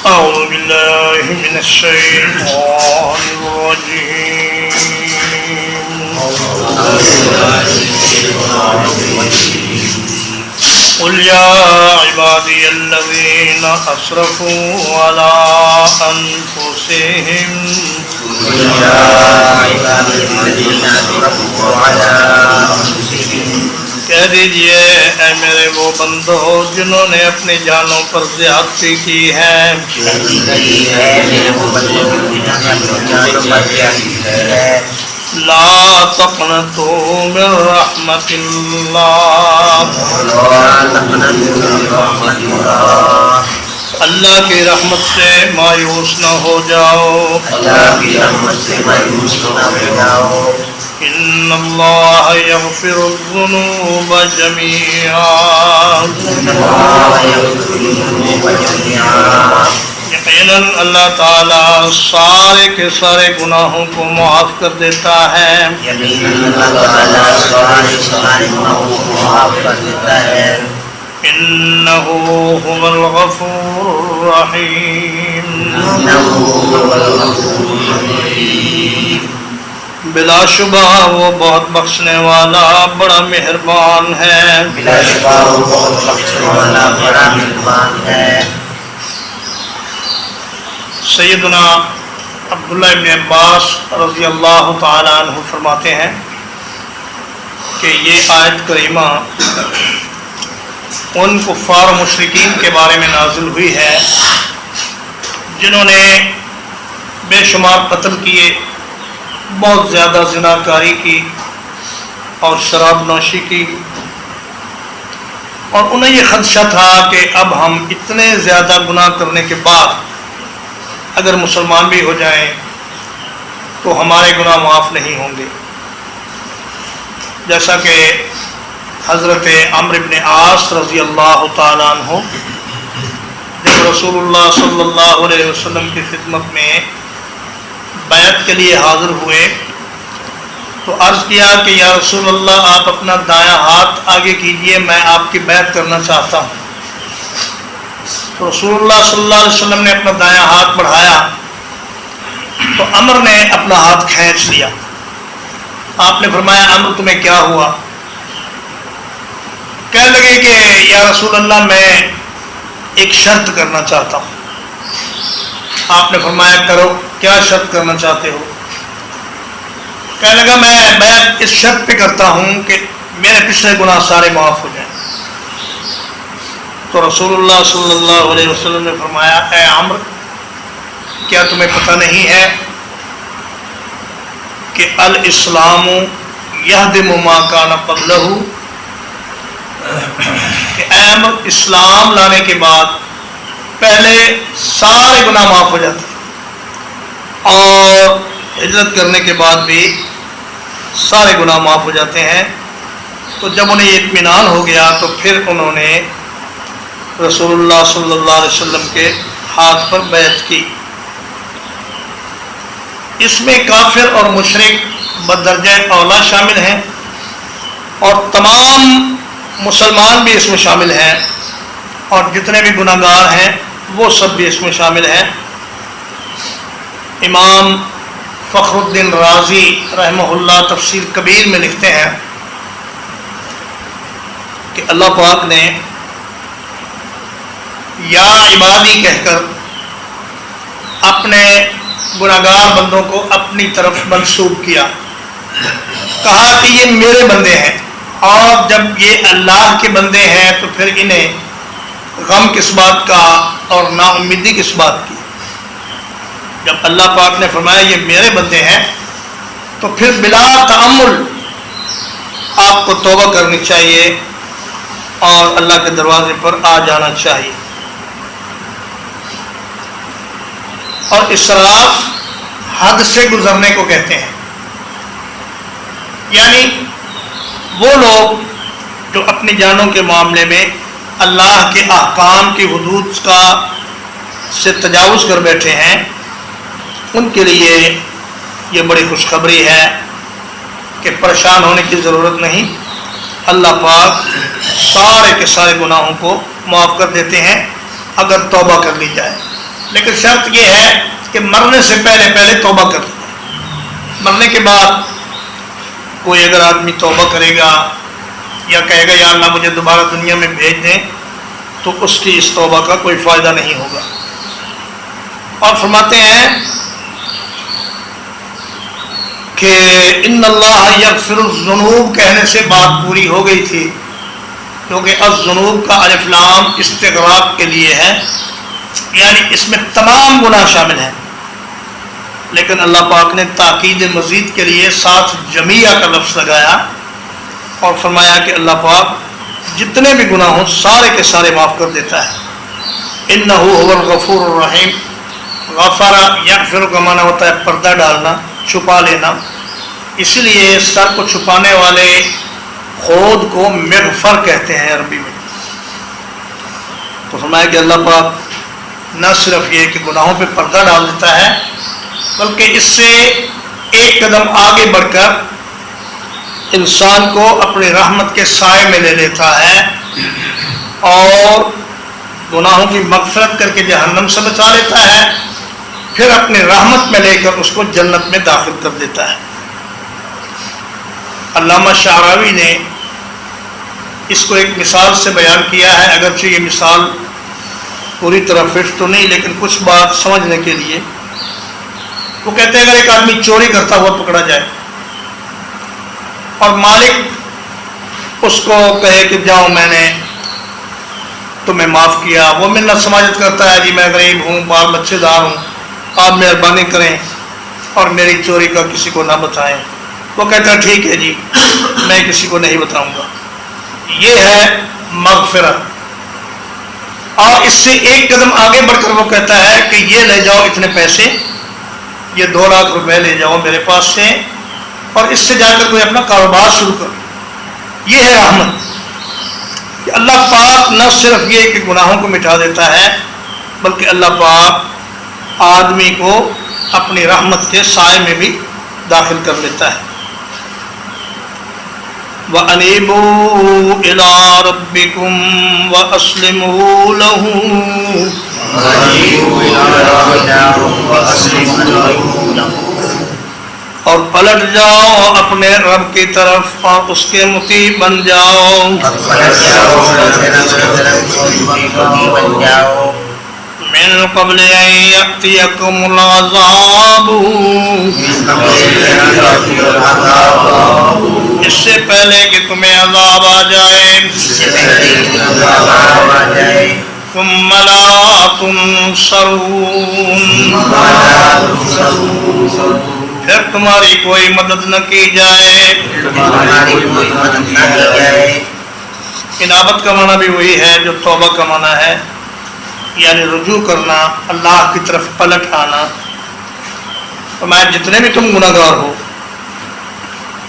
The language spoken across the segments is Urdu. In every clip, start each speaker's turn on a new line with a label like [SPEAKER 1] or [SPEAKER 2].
[SPEAKER 1] أعوذ بالله من الشيطان الرجيم قل يا عبادي الذين أسرفوا على أنفسهم کہہ دیجئے اے میرے وہ بندو جنہوں نے اپنی جانوں پر زیادتی کی ہے لا تقنطوا من رحمت اللہ کی رحمت سے مایوس نہ ہو جاؤ ان اللہ یغفر الذنوب جميعا یقیناً اللہ تعالیٰ سارے کے سارے گناہوں کو معاف کر دیتا ہے انہ هو الغفور الرحیم بلا شبہ وہ بہت بخشنے والا بڑا مہربان ہے سیدنا عبداللہ ابن عباس رضی اللہ تعالی عنہ فرماتے ہیں کہ یہ آیت کریمہ ان کفار و مشرکین کے بارے میں نازل ہوئی ہے جنہوں نے بے شمار قتل کیے، بہت زیادہ زناکاری کی اور شراب نوشی کی، اور انہیں یہ خدشہ تھا کہ اب ہم اتنے زیادہ گناہ کرنے کے بعد اگر مسلمان بھی ہو جائیں تو ہمارے گناہ معاف نہیں ہوں گے، جیسا کہ حضرت عمرو بن عاص رضی اللہ تعالیٰ عنہ جب رسول اللہ صلی اللہ علیہ وسلم کی خدمت میں بیعت کے لیے حاضر ہوئے تو عرض کیا کہ یا رسول اللہ آپ اپنا دایاں ہاتھ آگے کیجئے، میں آپ کی بیعت کرنا چاہتا ہوں۔ تو رسول اللہ صلی اللہ علیہ وسلم نے اپنا دایاں ہاتھ بڑھایا تو عمر نے اپنا ہاتھ کھینچ لیا۔ آپ نے فرمایا عمر تمہیں کیا ہوا؟ کہنے لگے کہ یا رسول اللہ میں ایک شرط کرنا چاہتا ہوں۔ آپ نے فرمایا کرو، کیا شرط کرنا چاہتے ہو؟ کہنے لگا میں بیعت اس شرط پہ کرتا ہوں کہ میرے پچھلے گناہ سارے معاف ہو جائیں۔ تو رسول اللہ صلی اللہ علیہ وسلم نے فرمایا اے عمرو کیا تمہیں پتہ نہیں ہے کہ الاسلام یہدم ما کان قبلہ، کہ اے عمرو اسلام لانے کے بعد پہلے سارے گناہ معاف ہو جاتے ہیں اور ہجرت کرنے کے بعد بھی سارے گناہ معاف ہو جاتے ہیں۔ تو جب انہیں یہ اطمینان ہو گیا تو پھر انہوں نے رسول اللہ صلی اللہ علیہ وسلم کے ہاتھ پر بیعت کی۔ اس میں کافر اور مشرک بدرجہ اولا شامل ہیں اور تمام مسلمان بھی اس میں شامل ہیں اور جتنے بھی گناہ گار ہیں وہ سب بھی اس میں شامل ہیں۔ امام فخر الدین رازی رحمہ اللہ تفسیر کبیر میں لکھتے ہیں کہ اللہ پاک نے یا عبادی کہہ کر اپنے گناہ گار بندوں کو اپنی طرف منسوب کیا، کہا کہ یہ میرے بندے ہیں، اور جب یہ اللہ کے بندے ہیں تو پھر انہیں غم کس بات کا اور نا امیدی کس بات کی؟ جب اللہ پاک نے فرمایا یہ میرے بندے ہیں تو پھر بلا تأمل آپ کو توبہ کرنی چاہیے اور اللہ کے دروازے پر آ جانا چاہیے۔ اور اسراف حد سے گزرنے کو کہتے ہیں، یعنی وہ لوگ جو اپنی جانوں کے معاملے میں اللہ کے احکام کی حدود سے تجاوز کر بیٹھے ہیں، ان کے لیے یہ بڑی خوشخبری ہے کہ پریشان ہونے کی ضرورت نہیں، اللہ پاک سارے کے سارے گناہوں کو معاف کر دیتے ہیں اگر توبہ کر لی جائے۔ لیکن شرط یہ ہے کہ مرنے سے پہلے پہلے توبہ کر لیں. مرنے کے بعد کوئی اگر آدمی توبہ کرے گا یا کہے گا یا اللہ مجھے دوبارہ دنیا میں بھیج دیں تو اس کی اس توبہ کا کوئی فائدہ نہیں ہوگا. اور فرماتے ہیں کہ ان اللہ یغفر الذنوب کہنے سے بات پوری ہو گئی تھی، کیونکہ الذنوب کا الف لام استغراق کے لیے ہے، یعنی اس میں تمام گناہ شامل ہیں. لیکن اللہ پاک نے تاکید مزید کے لیے ساتھ جمیع کا لفظ لگایا اور فرمایا کہ اللہ پاک جتنے بھی گناہ ہوں سارے کے سارے معاف کر دیتا ہے. انہ هو الغفور الرحیم. غفر یغفر کا معنی ہوتا ہے پردہ ڈالنا، چھپا لینا، اس لیے سر کو چھپانے والے خود کو مغفر کہتے ہیں عربی میں. تو فرمایا کہ اللہ پاک نہ صرف یہ کہ گناہوں پہ پردہ ڈال دیتا ہے بلکہ اس سے ایک قدم آگے بڑھ کر انسان کو اپنی رحمت کے سائے میں لے لیتا ہے اور گناہوں کی مغفرت کر کے جہنم سے بچا لیتا ہے، پھر اپنی رحمت میں لے کر اس کو جنت میں داخل کر دیتا ہے. علامہ شعراوی نے اس کو ایک مثال سے بیان کیا ہے، اگرچہ یہ مثال پوری طرح فٹ تو نہیں لیکن کچھ بات سمجھنے کے لیے. وہ کہتے ہیں اگر ایک آدمی چوری کرتا ہوا پکڑا جائے اور مالک اس کو کہے کہ جاؤ میں نے تمہیں معاف کیا، وہ منت سماجت کرتا ہے جی میں غریب ہوں، بال بچے دار ہوں، آپ مہربانی کریں اور میری چوری کا کسی کو نہ بتائیں. وہ کہتا ہے ٹھیک ہے جی میں کسی کو نہیں بتاؤں گا. یہ ہے مغفرت. اور اس سے ایک قدم آگے بڑھ کر وہ کہتا ہے کہ یہ لے جاؤ اتنے پیسے، یہ 2 لاکھ روپے لے جاؤ میرے پاس سے اور اس سے جا کر کوئی اپنا کاروبار شروع کرو. یہ ہے رحمت کہ اللہ پاک نہ صرف یہ کہ گناہوں کو مٹا دیتا ہے بلکہ اللہ پاک آدمی کو اپنی رحمت کے سائے میں بھی داخل کر لیتا ہے. وَأَنِيبُوا إِلَىٰ رَبِّكُمْ وَأَسْلِمُوا لَهُ. اور پلٹ جاؤ اپنے رب کی طرف اور اس کے مطیع بن جاؤ. من قبل ان یأتیکم العذاب، اس سے پہلے کہ تمہیں عذاب آ جائے. ثم لا تنصرون، پھر تمہاری کوئی مدد نہ کی جائے. انابت کا معنی بھی وہی ہے جو توبہ کا معنی ہے، یعنی رجوع کرنا، اللہ کی طرف پلٹ آنا. فرمایا جتنے بھی تم گناہ گار ہو،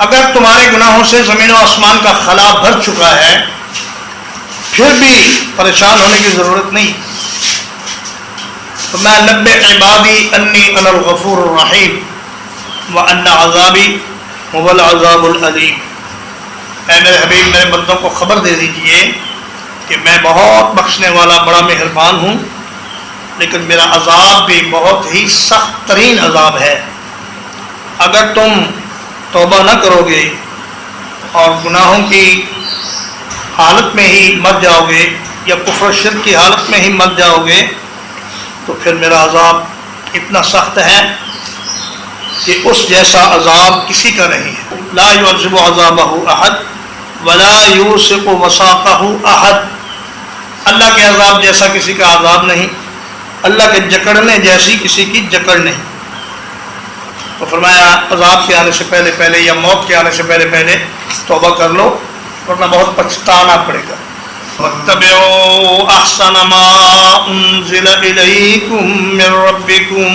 [SPEAKER 1] اگر تمہارے گناہوں سے زمین و آسمان کا خلا بھر چکا ہے پھر بھی پریشان ہونے کی ضرورت نہیں. فرمایا نبئ عبادی انی انا الغفور الرحیم وان عذابی هو العذاب العلیم. اے میرے حبیب میرے بندوں کو خبر دے دیجئے کہ میں بہت بخشنے والا بڑا مہربان ہوں، لیکن میرا عذاب بھی بہت ہی سخت ترین عذاب ہے. اگر تم توبہ نہ کرو گے اور گناہوں کی حالت میں ہی مر جاؤ گے یا کفر و شرک کی حالت میں ہی مر جاؤ گے تو پھر میرا عذاب اتنا سخت ہے کہ اس جیسا عذاب کسی کا نہیں ہے. لا يعذب عذابہ احد ولا یوثق وثاقہ احد. اللہ کے عذاب جیسا کسی کا عذاب نہیں، اللہ کے جکڑنے جیسی کسی کی جکڑ نہیں. تو فرمایا عذاب کے آنے سے پہلے پہلے یا موت کے آنے سے پہلے پہلے توبہ کر لو ورنہ بہت پچھتانا پڑے گا. وَاتَّبِعُوا أَحْسَنَ مَا أُنزِلَ إِلَيْكُم مِّن رَّبِّكُمْ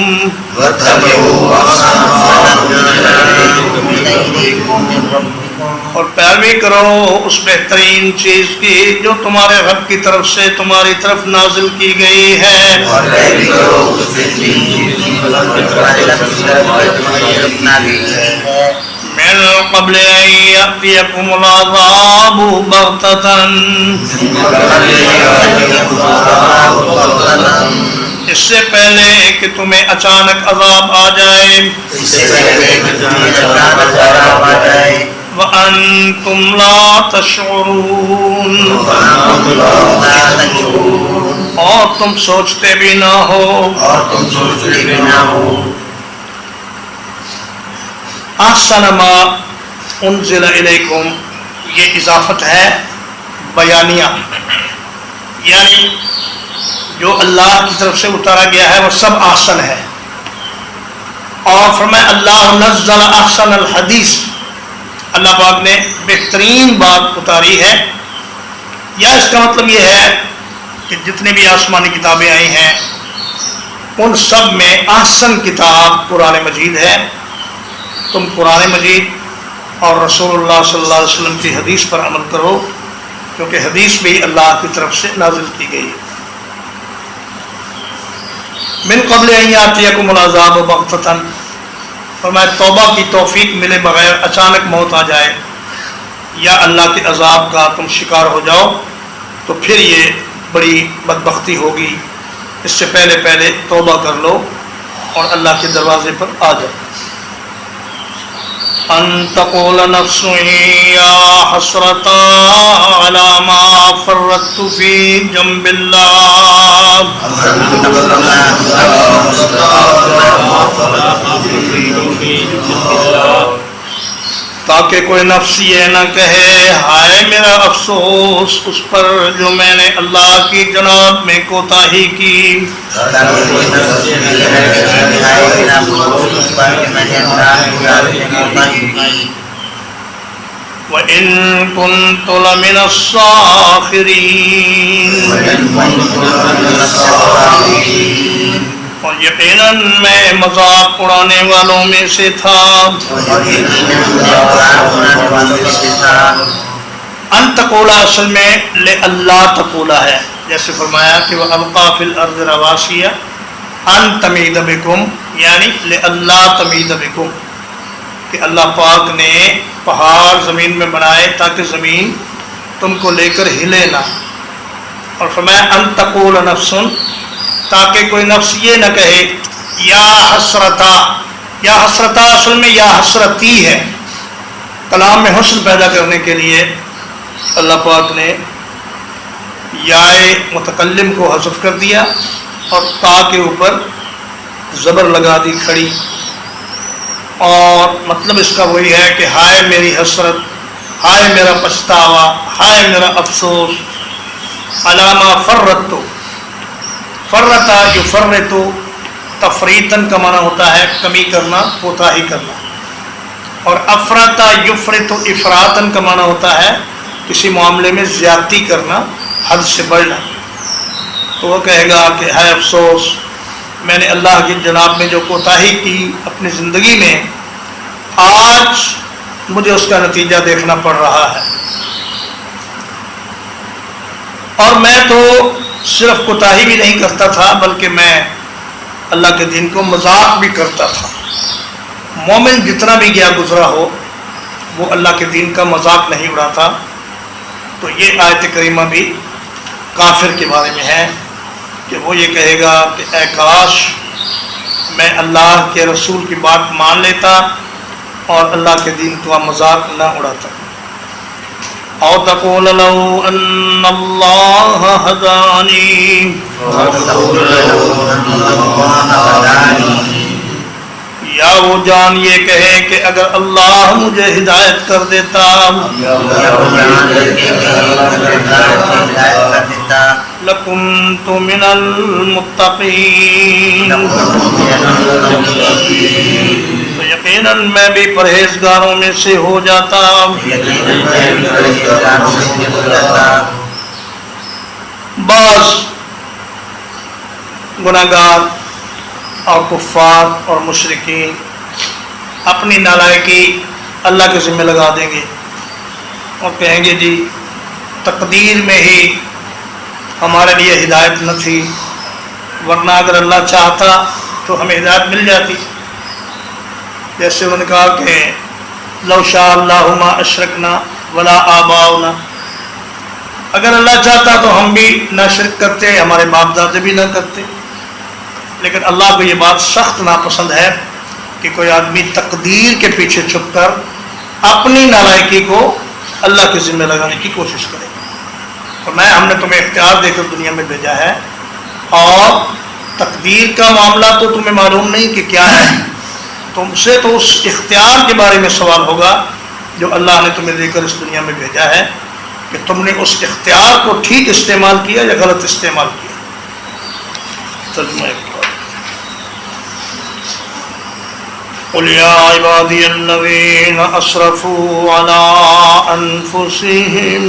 [SPEAKER 1] اور پیروی کرو اس بہترین چیز کی جو تمہارے رب کی طرف سے تمہاری طرف نازل کی گئی ہے. من قبل ان یأتیکم العذاب بغتۃ، اس سے پہلے کہ تمہیں اچانک عذاب آ جائے وَأَنْتُمْ لَا تَشْعُرُونَ اور تم سوچتے بھی نہ ہو احسن ما انزل الیکم یہ اضافت ہے بیانیہ، یعنی جو اللہ کی طرف سے اتارا گیا ہے وہ سب احسن ہے. اور فرمایا اللہ نزل احسن الحدیث، اللہ پاک نے بہترین بات اتاری ہے. یا اس کا مطلب یہ ہے کہ جتنی بھی آسمانی کتابیں آئی ہیں ان سب میں احسن کتاب قرآن مجید ہے. تم قرآن مجید اور رسول اللہ صلی اللہ علیہ وسلم کی حدیث پر عمل کرو، کیونکہ حدیث بھی اللہ کی طرف سے نازل کی گئی. من قبل ان یاتیکم العذاب بغتۃ، فرمایا توبہ کی توفیق ملے بغیر اچانک موت آ جائے یا اللہ کے عذاب کا تم شکار ہو جاؤ تو پھر یہ بڑی بدبختی ہوگی. اس سے پہلے پہلے توبہ کر لو اور اللہ کے دروازے پر آ جاؤ. ان تقول نفس یا حسرتا علی ما فرطت فی جنب اللہ، تاکہ کوئی نفس یہ نہ کہے ہائے میرا افسوس اس پر جو میں نے اللہ کی جناب میں کوتاہی کی. وَإِن كُنتُ لَمِنَ الصَّاخِرِينَ، اور یقیناً میں مذاق اڑانے والوں میں سے تھا. ان تقولا اصل میں لے اللہ تقولا ہے، جیسے فرمایا کہ وَأَلْقَى فِي الْأَرْضِ رَوَاسِيَ ان تمید بکم، یعنی لے اللہ تمید بکم، کہ اللہ پاک نے پہاڑ زمین میں بنائے تاکہ زمین تم کو لے کر ہلے نہ. اور فرمایا ان تقول نفس، تاکہ کوئی نفس یہ نہ کہے یا حسرتا. یا حسرتا اصل میں یا حسرتی ہے. کلام میں حسن پیدا کرنے کے لیے اللہ پاک نے یا متکلم کو حذف کر دیا اور تا کے اوپر زبر لگا دی کھڑی، اور مطلب اس کا وہی ہے کہ ہائے میری حسرت، ہائے میرا پچھتاوا، ہائے میرا افسوس. علامہ فرتو، فرتا یفرتو تفریطن کا معنی ہوتا ہے کمی کرنا، کوتاہی کرنا، اور افرتا یفرتو افراطن کا معنی ہوتا ہے کسی معاملے میں زیادتی کرنا، حد سے بڑھنا. تو وہ کہے گا کہ ہائے افسوس میں نے اللہ کی جناب میں جو کوتاہی کی اپنی زندگی میں، آج مجھے اس کا نتیجہ دیکھنا پڑ رہا ہے. اور میں تو صرف کوتاہی بھی نہیں کرتا تھا بلکہ میں اللہ کے دین کو مذاق بھی کرتا تھا. مومن جتنا بھی گیا گزرا ہو وہ اللہ کے دین کا مذاق نہیں اڑاتا. تو یہ آیت کریمہ بھی کافر کے بارے میں ہے کہ وہ یہ کہے گا کہ اے کاش میں اللہ کے رسول کی بات مان لیتا اور اللہ کے دین کا مذاق نہ اڑاتا. او تقول لو ان اللہ ہدانی، یا وہ جان یہ کہے کہ اگر اللہ مجھے ہدایت کر دیتا لکنت من المتقین، تو یقیناً میں بھی پرہیزگاروں میں سے ہو جاتا. بعض گناہگار اور کفار اور مشرکین اپنی نالائکی اللہ کے ذمہ لگا دیں گے اور کہیں گے جی تقدیر میں ہی ہمارے لیے ہدایت نہ تھی، ورنہ اگر اللہ چاہتا تو ہمیں ہدایت مل جاتی. جیسے انہوں نے کہا کہ لو شاء اللہ ما اشرکنا ولا آباؤنا، اگر اللہ چاہتا تو ہم بھی نہ شرک کرتے، ہمارے باپ دادے بھی نہ کرتے. لیکن اللہ کو یہ بات سخت ناپسند ہے کہ کوئی آدمی تقدیر کے پیچھے چھپ کر اپنی نالائکی کو اللہ کے ذمہ لگانے کی کوشش کرے. اور ہم نے تمہیں اختیار دے کر دنیا میں بھیجا ہے، اور تقدیر کا معاملہ تو تمہیں معلوم نہیں کہ کیا ہے. تم سے تو اس اختیار کے بارے میں سوال ہوگا جو اللہ نے تمہیں دے کر اس دنیا میں بھیجا ہے، کہ تم نے اس اختیار کو ٹھیک استعمال کیا یا غلط استعمال کیا. ترجمہ قل یا عبادی الذین اسرفوا علی انفسہم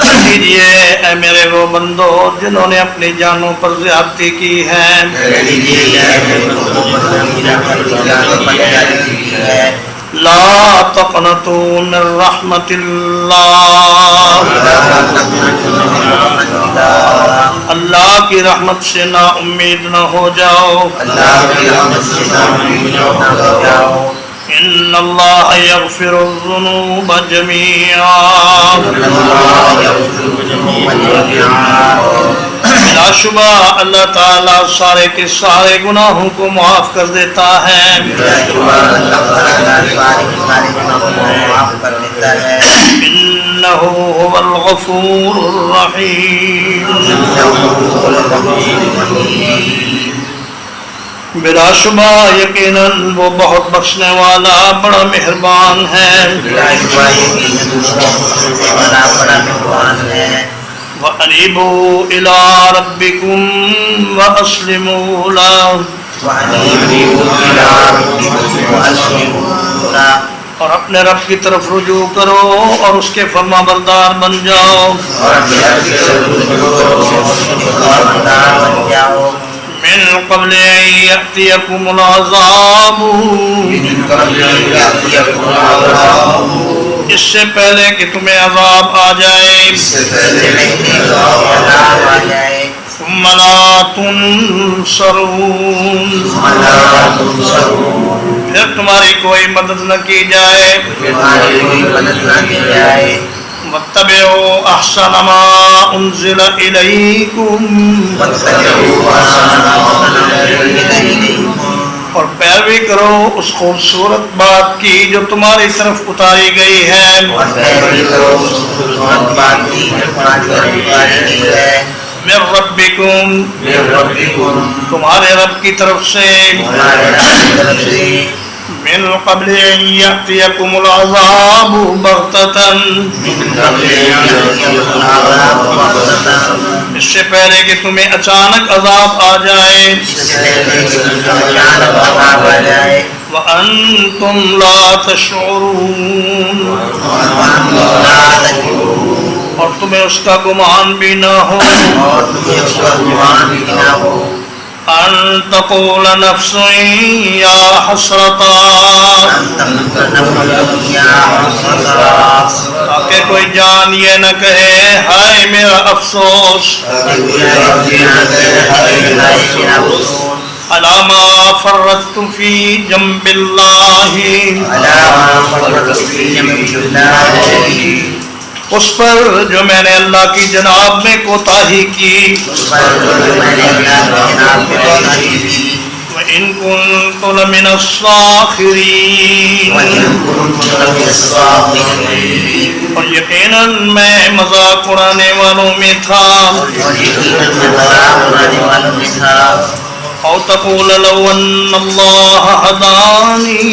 [SPEAKER 1] کہیے اے میرے وہ بندو جنہوں نے اپنی جانوں پر زیادتی کی ہے، لا تقنطوا من رحمت اللہ، اللہ کی رحمت سے نا امید نہ ہو جاؤ. ان اللہ یغفر الذنوب جميعا، بلا شبہ اللہ تعالیٰ سارے کے سارے گناہوں کو معاف کر دیتا ہے. انہ هو الغفور الرحیم، بلا شبہ یقیناً وہ بہت بخشنے والا بڑا مہربان ہے. وَأَنِيبُوا إِلَىٰ رَبِّكُمْ وَأَسْلِمُوا لَهُ، اور اپنے رب کی طرف رجوع کرو اور اس کے فرما بردار بن جاؤ. من قبل ان یأتیکم العذاب، اس سے پہلے کہ تمہیں عذاب آ جائے. ثم لا تنصرون، پھر تمہاری کوئی مدد نہ کی جائے. واتبعوا احسن ما انزل الیکم، اور پیروی کرو اس خوبصورت بات کی جو تمہاری طرف اتاری گئی ہے. من ربکم، تمہارے رب کی طرف سے. من قبل ان یأتیکم العذاب بغتۃ، اس سے پہلے کہ تمہیں اچانک عذاب آ جائے. وانتم لا تشعرون، اور تمہیں اس کا گمان بھی نہ ہو. ان تقول نفس یا حسرتا، تاکہ کوئی جان یہ نہ کہے ہائے میرا افسوس. علی ما فرطت فی جنب اللہ، اس پر جو میں نے اللہ کی جناب میں کوتاہی کی. وَإِن كُنتُ لَمِنَ الصَّاخِرِينَ، اور یقیناً میں مذاق اڑانے والوں میں تھا. او تقول لو ان اللہ ہدانی،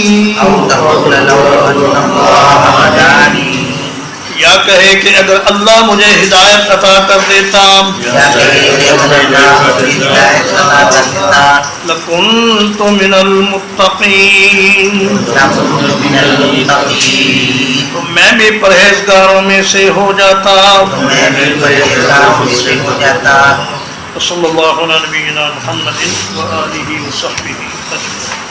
[SPEAKER 1] یا کہے کہ اگر اللہ مجھے ہدایت عطا کر دیتا. لکنت من المتقین، تو میں بھی پرہیزگاروں میں سے ہو جاتا. صلی اللہ علیہ نبینا محمد وآلہ وصحبہ اجمعین.